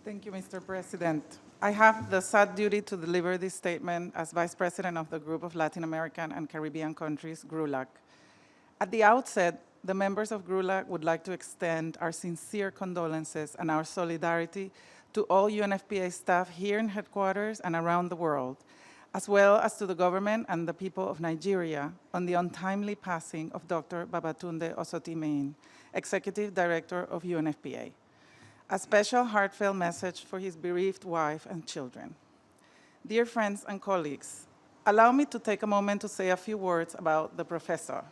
Thank you, Mr. President. I have the sad duty to deliver this statement as Vice President of the Group of Latin American and Caribbean Countries, GRULAC. At the outset, the members of GRULAC would like to extend our sincere condolences and our solidarity to all UNFPA staff here in headquarters and around the world, as well as to the government and the people of Nigeria on the untimely passing of Dr. Babatunde Osotimehin, Executive Director of UNFPA. A special heartfelt message for his bereaved wife and children. Dear friends and colleagues, allow me to take a moment to say a few words about the professor.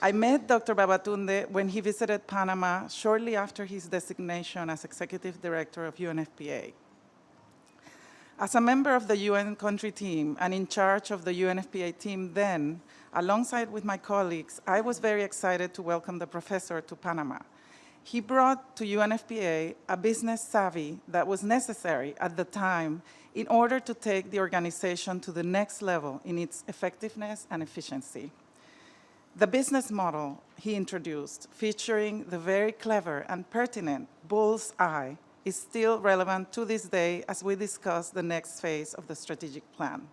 I met Dr. Babatunde when he visited Panama shortly after his designation as Executive Director of UNFPA. As a member of the UN country team and in charge of the UNFPA team then, alongside with my colleagues, I was very excited to welcome the professor to Panama. He brought to UNFPA a business savvy that was necessary at the time in order to take the organization to the next level in its effectiveness and efficiency. The business model he introduced, featuring the very clever and pertinent bull's eye, is still relevant to this day as we discuss the next phase of the strategic plan.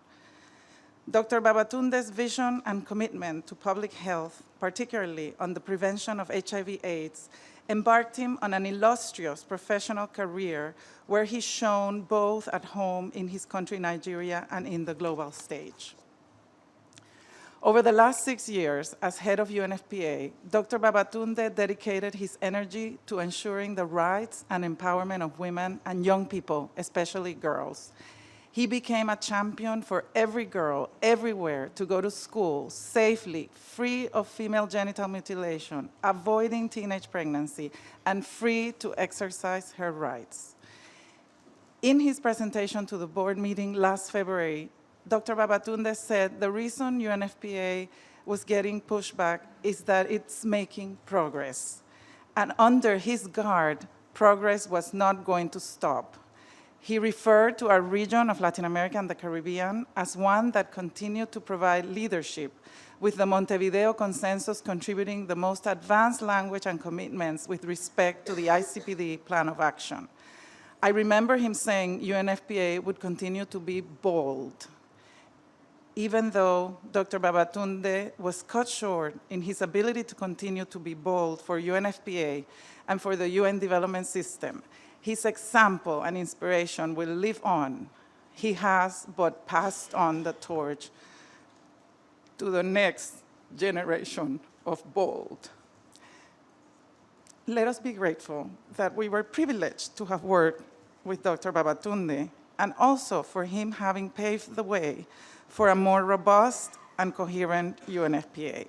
Dr. Babatunde's vision and commitment to public health, particularly on the prevention of HIV/AIDS, embarked him on an illustrious professional career where he's shown both at home in his country, Nigeria, and in the global stage. Over the last 6 years as head of UNFPA, Dr. Babatunde dedicated his energy to ensuring the rights and empowerment of women and young people, especially girls. He became a champion for every girl, everywhere, to go to school safely, free of female genital mutilation, avoiding teenage pregnancy, and free to exercise her rights. In his presentation to the board meeting last February, Dr. Babatunde said the reason UNFPA was getting pushback is that it's making progress. And under his guard, progress was not going to stop. He referred to our region of Latin America and the Caribbean as one that continued to provide leadership, with the Montevideo Consensus contributing the most advanced language and commitments with respect to the ICPD plan of action. I remember him saying UNFPA would continue to be bold. Even though Dr. Babatunde was cut short in his ability to continue to be bold for UNFPA and for the UN development system, his example and inspiration will live on. He has but passed on the torch to the next generation of bold. Let us be grateful that we were privileged to have worked with Dr. Babatunde, and also for him having paved the way for a more robust and coherent UNFPA,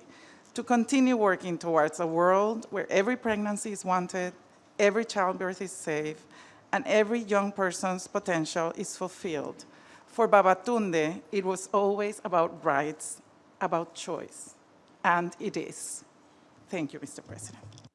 to continue working towards a world where every pregnancy is wanted, every childbirth is safe, and every young person's potential is fulfilled. For Babatunde, it was always about rights, about choice, and it is. Thank you, Mr. President.